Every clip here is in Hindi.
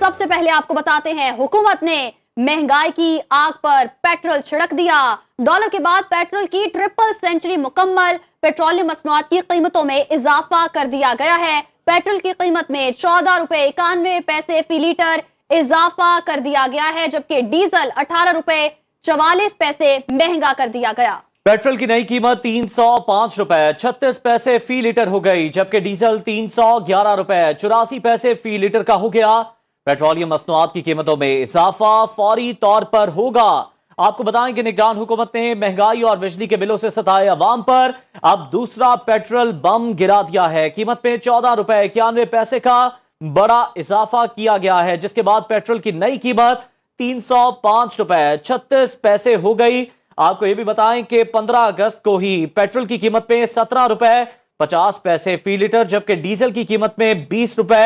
सबसे पहले आपको बताते हैं, हुकूमत ने महंगाई की आग पर पेट्रोल छिड़क दिया। डॉलर के बाद पेट्रोल की ट्रिपल सेंचुरी मुकम्मल। पेट्रोलियम मसनूआत की कीमतों में इजाफा कर दिया गया है। पेट्रोल की कीमत में 14 रुपए 91 पैसे फी लीटर इजाफा कर दिया गया है, जबकि डीजल 18 रुपए 44 पैसे महंगा कर दिया गया। पेट्रोल की नई कीमत 305 रुपए 36 पैसे फी लीटर हो गई, जबकि डीजल 311 रुपए 84 पैसे फी लीटर का हो गया। पेट्रोलियम मसनूआत की कीमतों में इजाफा फौरी तौर पर होगा। आपको बताएं कि निगरान हुकूमत ने महंगाई और बिजली के बिलों से सताए अवाम पर अब दूसरा पेट्रोल बम गिरा दिया है। कीमत में 14 रुपए 91 पैसे का बड़ा इजाफा किया गया है, जिसके बाद पेट्रोल की नई कीमत 305 रुपए 36 पैसे हो गई। आपको यह भी बताएं कि 15 अगस्त को ही पेट्रोल की कीमत में 17 रुपए 50 पैसे फी लीटर, जबकि डीजल की कीमत में 20 रुपए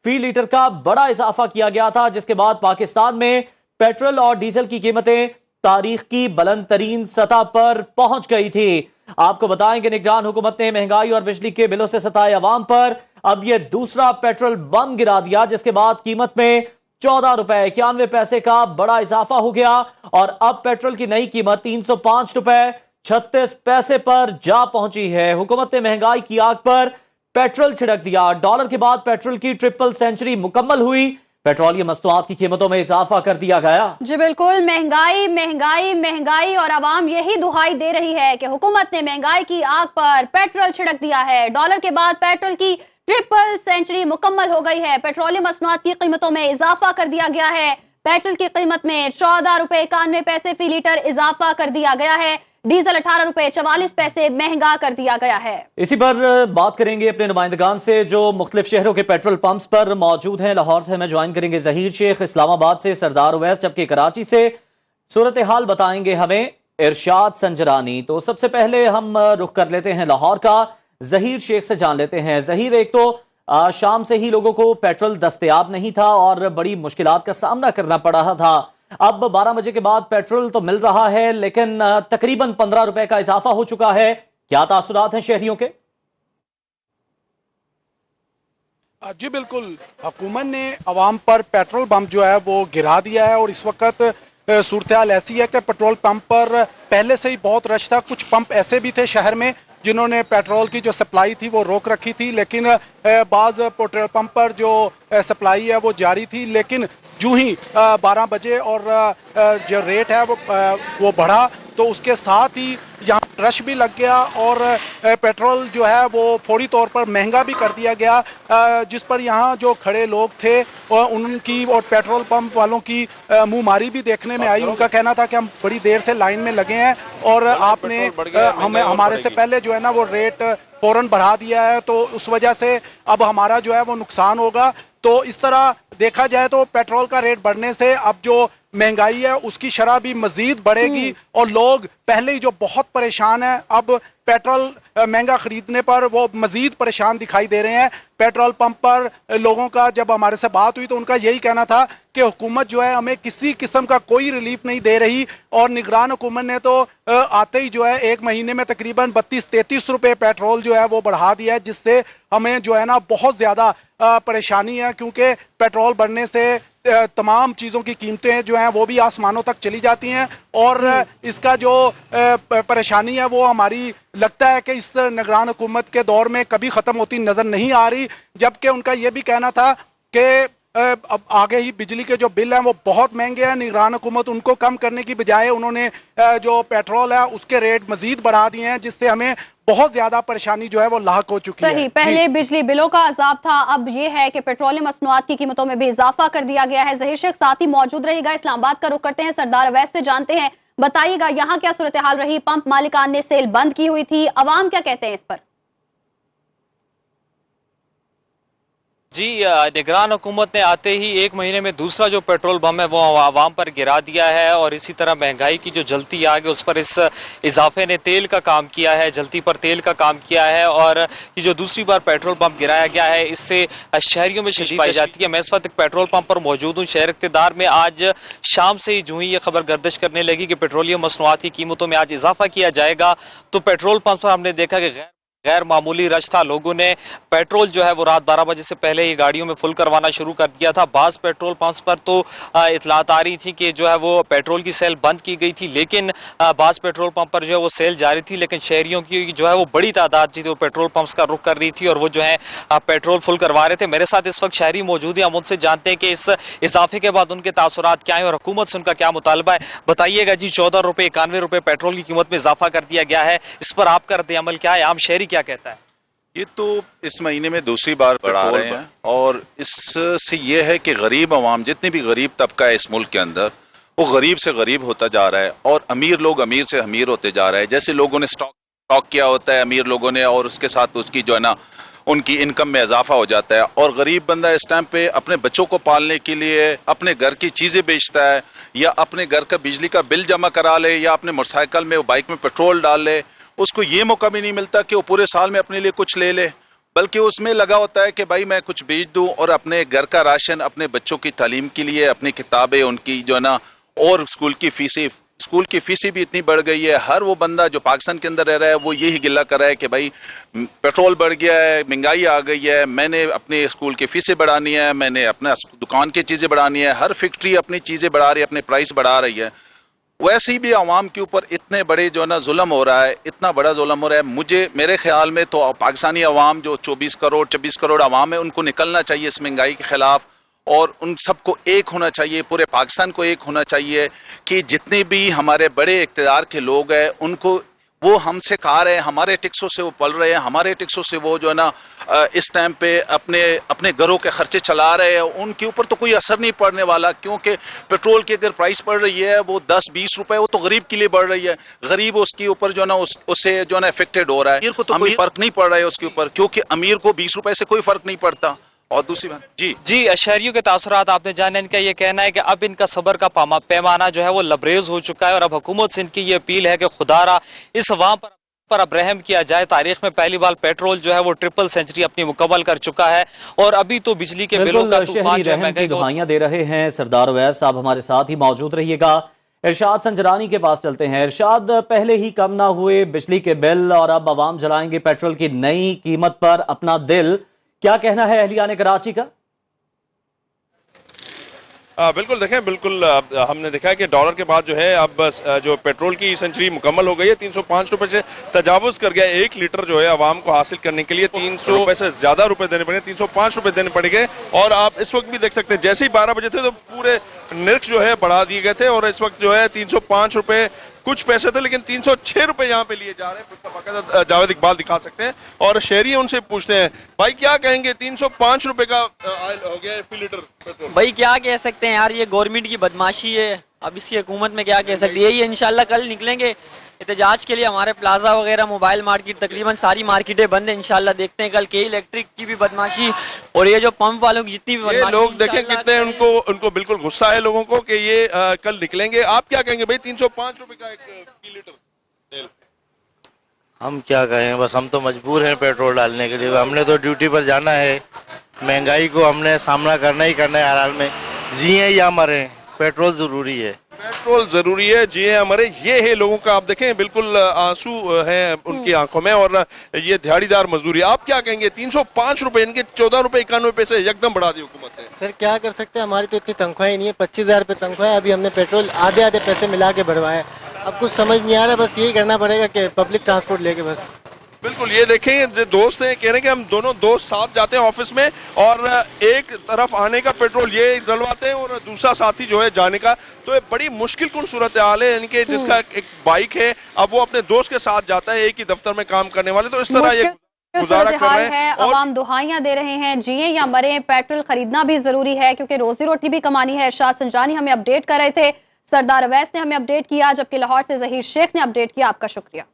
फी लीटर का बड़ा इजाफा किया गया था, जिसके बाद पाकिस्तान में पेट्रोल और डीजल की कीमतें तारीख की बुलंद तरीन सतह पर पहुंच गई थी। आपको बताएं कि निगरान हुकूमत ने महंगाई और बिजली के बिलों से सताए अवाम पर अब यह दूसरा पेट्रोल बम गिरा दिया, जिसके बाद कीमत में 14 रुपए 91 पैसे का बड़ा इजाफा हो गया और अब पेट्रोल की नई कीमत 305 रुपए 36 पैसे पर जा पहुंची है। हुकूमत ने महंगाई की आग पर पेट्रोल छिड़क दिया। डॉलर के बाद पेट्रोल की ट्रिपल सेंचुरी मुकम्मल हुई। पेट्रोलियम मसनूआत की कीमतों में इजाफा कर दिया गया। जी बिल्कुल, महंगाई महंगाई महंगाई और आवाम यही दुहाई दे रही है कि हुकूमत ने महंगाई की आग पर पेट्रोल छिड़क दिया है। डॉलर के बाद पेट्रोल की ट्रिपल सेंचुरी मुकम्मल हो गई है। पेट्रोलियम मसनूआत की कीमतों में इजाफा कर दिया गया है। पेट्रोल की कीमत में 14 रुपए 91 पैसे फी लीटर इजाफा कर दिया गया है। डीजल 18 रुपए 44 पैसे महंगा कर दिया गया है। इसी पर बात करेंगे अपने नुमाइंदगान से जो मुख्तलिफ शहरों के पेट्रोल पंप्स पर मौजूद हैं। लाहौर से हमें ज्वाइन करेंगे जहीर शेख, इस्लामाबाद से सरदार उवैस, जबकि कराची से सूरत हाल बताएंगे हमें इरशाद संजरानी। तो सबसे पहले हम रुख कर लेते हैं लाहौर का, जहीर शेख से जान लेते हैं। जहीर, एक तो शाम से ही लोगों को पेट्रोल दस्तयाब नहीं था और बड़ी मुश्किलात का सामना करना पड़ रहा था। अब 12 बजे के बाद पेट्रोल तो मिल रहा है, लेकिन तकरीबन 15 रुपए का इजाफा हो चुका है। क्या तासुरात हैं शहरियों के? जी बिल्कुल, हुकूमत ने अवाम पर पेट्रोल पंप जो है वो गिरा दिया है और इस वक्त सूरत हाल ऐसी है कि पेट्रोल पंप पर पहले से ही बहुत रश था। कुछ पंप ऐसे भी थे शहर में जिन्होंने पेट्रोल की जो सप्लाई थी वो रोक रखी थी, लेकिन बाज़ पेट्रोल पंप पर जो सप्लाई है वो जारी थी। लेकिन जूं ही 12 बजे और जो रेट है वो बढ़ा, तो उसके साथ ही यहाँ रश भी लग गया और पेट्रोल जो है वो फौरी तौर पर महंगा भी कर दिया गया, जिस पर यहाँ जो खड़े लोग थे उनकी और पेट्रोल पंप वालों की मुंह मारी भी देखने में आई। उनका कहना था कि हम बड़ी देर से लाइन में लगे हैं और आपने हमारे से पहले जो है ना वो रेट फौरन बढ़ा दिया है, तो उस वजह से अब हमारा जो है वो नुकसान होगा। तो इस तरह देखा जाए तो पेट्रोल का रेट बढ़ने से अब जो महंगाई है उसकी शरह भी मजीद बढ़ेगी और लोग पहले ही जो बहुत परेशान हैं, अब पेट्रोल महंगा खरीदने पर वो मजीद परेशान दिखाई दे रहे हैं। पेट्रोल पंप पर लोगों का जब हमारे से बात हुई तो उनका यही कहना था कि हुकूमत जो है हमें किसी किस्म का कोई रिलीफ नहीं दे रही और निगरान हुकूमत ने तो आते ही जो है एक महीने में तकरीबन 32-33 रुपए पेट्रोल जो है वो बढ़ा दिया है, जिससे हमें जो है ना बहुत ज्यादा परेशानी है, क्योंकि पेट्रोल बढ़ने से तमाम चीजों की कीमतें जो हैं वो भी आसमानों तक चली जाती हैं और इसका जो परेशानी है वो हमारी लगता है कि इस निगरान हुकूमत के दौर में कभी खत्म होती नजर नहीं आ रही। जबकि उनका यह भी कहना था कि अब आगे ही बिजली के जो बिल हैं वो बहुत महंगे हैं। निगरान हुकूमत उनको कम करने की बजाय उन्होंने जो पेट्रोल है उसके रेट मजीद बढ़ा दिए हैं, जिससे हमें बहुत ज्यादा परेशानी जो है वो लाक हो चुकी है। पहले बिजली बिलों का अजाब था, अब ये है कि पेट्रोलियम मसनूआत की कीमतों में भी इजाफा कर दिया गया है। जहीर शेख साथ ही मौजूद रहेगा। इस्लामाबाद का रुख करते हैं, सरदार अवैस से जानते हैं, बताइएगा यहाँ क्या सूरत हाल रही? पंप मालिकान ने सेल बंद की हुई थी, अवाम क्या कहते हैं इस पर? जी, निगरान हुकूमत ने आते ही एक महीने में दूसरा जो पेट्रोल बम है वो आवाम पर गिरा दिया है और इसी तरह महंगाई की जो जलती आग है उस पर इस इजाफे ने तेल का काम किया है, जलती पर तेल का काम किया है। और ये जो दूसरी बार पेट्रोल पंप गिराया गया है इससे शहरियों में शिद्दत पाई जाती है। मैं इस वक्त पेट्रोल पंप पर मौजूद हूँ शहर इक़्तिदार में। आज शाम से ही जो ही ये खबर गर्दिश करने लगी कि पेट्रोलियम मसनूआत की कीमतों में आज इजाफा किया जाएगा, तो पेट्रोल पंप पर हमने देखा कि गैर मामूली रश था। लोगों ने पेट्रोल जो है वो रात 12 बजे से पहले ही गाड़ियों में फुल करवाना शुरू कर दिया था। बाज़ पेट्रोल पंप्स पर तो इतलात आ रही थी कि जो है वो पेट्रोल की सेल बंद की गई थी, लेकिन बाज़ पेट्रोल पंप पर जो है वो सेल जारी थी। लेकिन शहरियों की जो है वो बड़ी तादाद थी जो पेट्रोल पंप्स का रुख कर रही थी और वो जो है पेट्रोल फुल करवा रहे थे। मेरे साथ इस वक्त शहरी मौजूद हैं, हम उनसे जानते हैं कि इस इजाफे के बाद उनके तासुरात क्या है और हुकूमत से उनका क्या मुतालबा है। बताइएगा जी, 14 रुपये 91 रुपये पेट्रोल की कीमत में इजाफा कर दिया गया है, इस पर आपका रद्द अमल क्या है? आम शहरी क्या कहता है? ये तो इस महीने में दूसरी बार बढ़ा रहे हैं और इससे ये है कि गरीब आवाम, जितनी भी गरीब तबका है इस मुल्क के अंदर, वो गरीब से गरीब होता जा रहा है और अमीर लोग अमीर से अमीर होते जा रहे हैं। जैसे लोगों ने स्टॉक किया होता है अमीर लोगों ने, और उसके साथ उसकी जो है ना उनकी इनकम में इजाफा हो जाता है, और गरीब बंदा इस टाइम पे अपने बच्चों को पालने के लिए अपने घर की चीज़ें बेचता है, या अपने घर का बिजली का बिल जमा करा ले, या अपने मोटरसाइकिल में बाइक में पेट्रोल डाल ले। उसको ये मौका भी नहीं मिलता कि वो पूरे साल में अपने लिए कुछ ले ले, बल्कि उसमें लगा होता है कि भाई मैं कुछ बेच दूं और अपने घर का राशन, अपने बच्चों की तालीम के लिए, अपनी किताबें, उनकी जो है ना, और स्कूल की फीसें भी इतनी बढ़ गई है। हर वो बंदा जो पाकिस्तान के अंदर रह रहा है वो यही गिला कर रहा है कि भाई पेट्रोल बढ़ गया है, महंगाई आ गई है, मैंने अपने स्कूल की फीसें बढ़ानी है, मैंने अपना दुकान की चीज़ें बढ़ानी है। हर फैक्ट्री अपनी चीज़ें बढ़ा रही है, अपने प्राइस बढ़ा रही है। वैसे ही भी आवाम के ऊपर इतने बड़े जो है ना जुल्म हो रहा है, इतना बड़ा जुल्म हो रहा है। मेरे ख्याल में तो पाकिस्तानी अवाम जो 24 करोड़ अवाम है, उनको निकलना चाहिए इस महंगाई के खिलाफ, और उन सबको एक होना चाहिए, पूरे पाकिस्तान को एक होना चाहिए कि जितने भी हमारे बड़े इक़्तिदार के लोग हैं उनको, वो हमसे खा रहे हैं, हमारे टैक्सों से वो पल रहे हैं, हमारे टैक्सों से वो जो है ना इस टाइम पे अपने घरों के खर्चे चला रहे हैं। उनके ऊपर तो कोई असर नहीं पड़ने वाला, क्योंकि पेट्रोल की अगर प्राइस बढ़ रही है वो 10-20 रुपए, वो तो गरीब के लिए बढ़ रही है। गरीब उसके ऊपर जो है ना उससे जो है ना इफेक्टेड हो रहा है। अमीर को तो कोई फर्क नहीं पड़ रहा है उसके ऊपर, क्योंकि अमीर को 20 रुपए से कोई फर्क नहीं पड़ता। और दूसरी बात जी शहरियों के तासुरात आपने जाने, इनका ये कहना है कि अब इनका सब्र का पैमाना जो है वो लबरेज हो चुका है और अब हुकूमत से इनकी ये अपील है कि खुदारा इस अवाम पर अब रहम किया जाए। तारीख में पहली बार पेट्रोल जो है वो ट्रिपल सेंचुरी अपनी मुकम्मल कर चुका है और अभी तो बिजली के बिलों का तूफान जो है महंगाई दुहाइयां दे रहे हैं। सरदार अवैस साहब हमारे साथ ही मौजूद रहिएगा। इरशाद संजरानी के पास चलते हैं। इरशाद, पहले ही कम ना हुए बिजली के बिल और अब अवाम जलाएंगे पेट्रोल की नई कीमत पर अपना दिल, क्या कहना है अहलियाने कराची का? बिल्कुल देखें, बिल्कुल हमने देखा है कि डॉलर के बाद जो है अब जो पेट्रोल की सेंचुरी मुकम्मल हो गई है। 305 रुपए से तजावुज कर गया। 1 लीटर जो है आवाम को हासिल करने के लिए 300 रुपए से ज्यादा रुपए देने पड़े, 305 रुपए देने पड़ेंगे। और आप इस वक्त भी देख सकते हैं, जैसे ही 12 बजे थे तो पूरे निर्ख जो है बढ़ा दिए गए थे और इस वक्त जो है 305 रुपए कुछ पैसे थे, लेकिन 306 रुपए यहाँ पे लिए जा रहे हैं। जावेद इकबाल दिखा सकते हैं और शहरी उनसे पूछते हैं, भाई क्या कहेंगे? 305 रुपए का हो गया फी लीटर पेट्रोल। भाई क्या कह सकते हैं यार, ये गवर्नमेंट की बदमाशी है। अब इसकी हुकूमत में क्या कह सकती है। यही इंशाल्लाह कल निकलेंगे एहतजाज के लिए। हमारे प्लाजा वगैरह, मोबाइल मार्केट, तकरीबन सारी मार्केटें बंद है। इंशाल्लाह देखते हैं कल के इलेक्ट्रिक की भी बदमाशी और ये जो पंप वालों की जितनी भी बदमाशी, लोग देखें कितने उनको बिल्कुल गुस्सा है लोगों को कि ये कल निकलेंगे। आप क्या कहेंगे भाई? 305 रुपए का 1 लीटर तेल। हम क्या कहें, बस हम तो मजबूर हैं पेट्रोल डालने के लिए। हमने तो ड्यूटी पर जाना है, महंगाई को हमने सामना करना ही करना है हर हाल में। जिए या मरे, पेट्रोल जरूरी है। पेट्रोल जरूरी है, जिए हमारे। ये है लोगों का, आप देखें बिल्कुल आंसू हैं उनकी आंखों में और ये दिहाड़ीदार मजदूरी। आप क्या कहेंगे? 305 रुपए, इनके 14 रुपए 91 पैसे एकदम बढ़ा दी हुकूमत ने। सर क्या कर सकते हैं, हमारी तो इतनी तनख्वाह ही नहीं है। 25,000 रुपये तनख्वाह है। अभी हमने पेट्रोल आधे पैसे मिला के भरवाए। अब कुछ समझ नहीं आ रहा, बस यही करना पड़ेगा कि पब्लिक ट्रांसपोर्ट लेके बस। बिल्कुल, ये देखें जो दोस्त हैं कह रहे हैं कि हम दोनों दोस्त साथ जाते हैं ऑफिस में और एक तरफ आने का पेट्रोल ये डलवाते हैं और दूसरा साथी जो है जाने का। तो ये बड़ी मुश्किल कुल सूरत हाल है। यानी कि जिसका एक बाइक है, अब वो अपने दोस्त के साथ जाता है, एक ही दफ्तर में काम करने वाले। तो इस तरह ये गुजारा कर रहे हैं। अवाम दुहाइयां दे रहे हैं, जिए या मरे, पेट्रोल खरीदना भी जरूरी है क्योंकि रोजी रोटी भी कमानी है। इरशाद संजरानी हमें अपडेट कर रहे थे, सरदार अवैस ने हमें अपडेट किया, जबकि लाहौर से जहीर शेख ने अपडेट किया। आपका शुक्रिया।